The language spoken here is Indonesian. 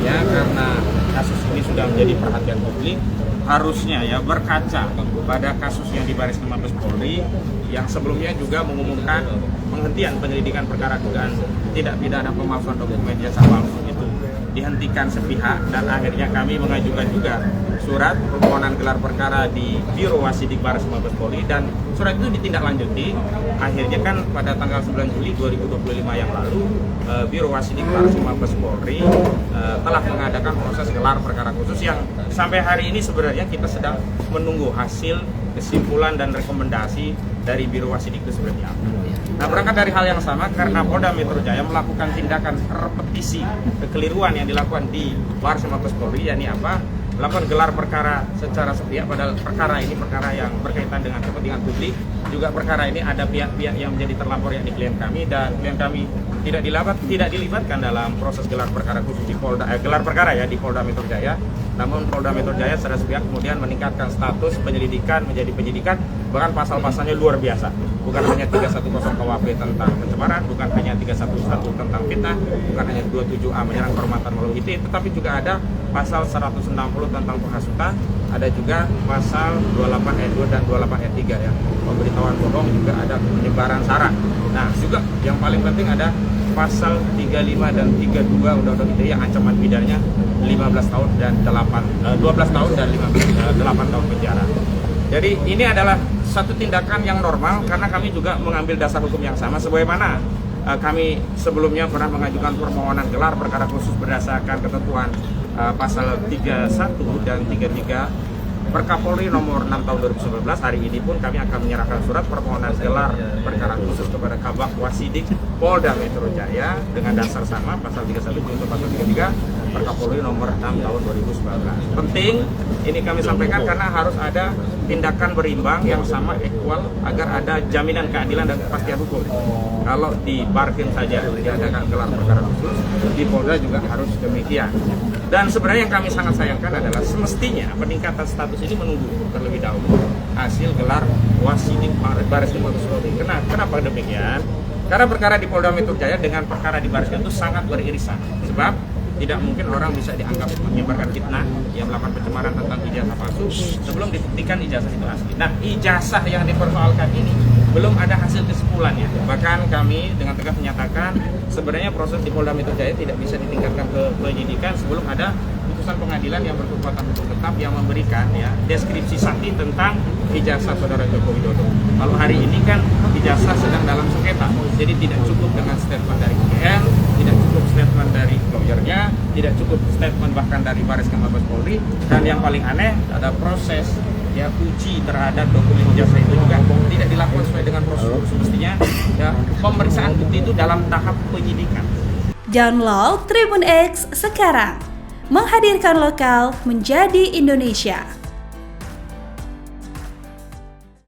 ya karena kasus ini sudah menjadi perhatian publik, harusnya ya berkaca pada kasus yang di Baris Krim Mabes Polri yang sebelumnya juga mengumumkan penghentian penyelidikan perkara dugaan tidak pidana pemalsuan dokumen jasa palsu itu dihentikan sepihak, dan akhirnya kami mengajukan juga surat permohonan gelar perkara di Biro Wasidik Baris Krim Mabes Polri, dan surat itu ditindaklanjuti. Akhirnya kan pada tanggal 9 Juli 2025 yang lalu Biro Wasidik Baris Krim Mabes Polri telah mengadakan proses gelar perkara khusus yang sampai hari ini sebenarnya kita sedang menunggu hasil kesimpulan dan rekomendasi dari Biro Wasidik itu seperti apa. Nah, berangkat dari hal yang sama, karena Polda Metro Jaya melakukan tindakan repetisi kekeliruan yang dilakukan di Baris Krim Mabes Polri, yakni apa? Melakukan gelar perkara secara sepihak, padahal perkara ini perkara yang berkaitan dengan kepentingan publik. Juga perkara ini ada pihak-pihak yang menjadi terlapor, yakni klien kami, dan klien kami tidak dilibatkan dalam proses gelar perkara khusus di Polda gelar perkara ya di Polda Metro Jaya. Namun Polda Metro Jaya secara sepihak kemudian meningkatkan status penyelidikan menjadi penyidikan, bahkan pasal-pasalnya luar biasa. Bukan hanya 310 KUHP tentang pencemaran, bukan hanya 311 tentang fitnah, bukan hanya 27A menyerang kehormatan melalui IT, tetapi juga ada pasal 160 tentang penghasutan, ada juga pasal 28 ayat 2 dan 28 ayat 3 ya, pemberitahuan bohong, juga ada penyebaran sara. Nah, juga yang paling penting ada pasal 35 dan 32 Undang-Undang ITE yang ancaman pidananya 15 tahun dan 12 tahun dan 8 tahun penjara. Jadi ini adalah satu tindakan yang normal karena kami juga mengambil dasar hukum yang sama sebagaimana kami sebelumnya pernah mengajukan permohonan gelar perkara khusus berdasarkan ketentuan pasal 31 dan 33 Perkapolri nomor 6 tahun 2019. Hari ini pun kami akan menyerahkan surat permohonan gelar perkara khusus kepada Kabak Wasidik Polda Metro Jaya dengan dasar sama pasal 31 junto pasal 33 Perkapolri nomor 6 tahun 2019. Penting ini kami sampaikan karena harus ada tindakan berimbang yang sama, equal, agar ada jaminan keadilan dan kepastian hukum. Kalau di Barkim saja diadakan gelar perkara khusus, di Polda juga harus demikian. Dan sebenarnya yang kami sangat sayangkan adalah semestinya peningkatan status ini menunggu terlebih dahulu hasil gelar Wasidik Baris Krim Mabes Polri. Kenapa demikian? Karena perkara di Polda Metro Jaya dengan perkara di Baris Krim itu sangat beririsan. Sebab tidak mungkin orang bisa dianggap menyebarkan fitnah yang melakukan pencemaran tentang ijazah palsu sebelum dibuktikan ijazah itu asli. Nah, ijazah yang dipersoalkan ini belum ada hasil kesimpulannya. Bahkan kami dengan tegas menyatakan sebenarnya proses di Polda Metro Jaya tidak bisa ditingkatkan ke penyidikan sebelum ada putusan pengadilan yang berkekuatan hukum tetap yang memberikan ya deskripsi sakti tentang ijazah saudara Joko Widodo. Kalau hari ini kan ijazah sedang dalam sengketa, jadi tidak cukup dengan statement dari UGM, tidak cukup statement dari lawyernya, tidak cukup statement bahkan dari Baris Krim Mabes Polri, dan yang paling aneh ada proses ya uji terhadap dokumen ijazah itu juga tidak dilakukan sesuai dengan prosedur semestinya. Ya, pemeriksaan bukti itu dalam tahap penyidikan. Download Tribun X sekarang, menghadirkan lokal menjadi Indonesia.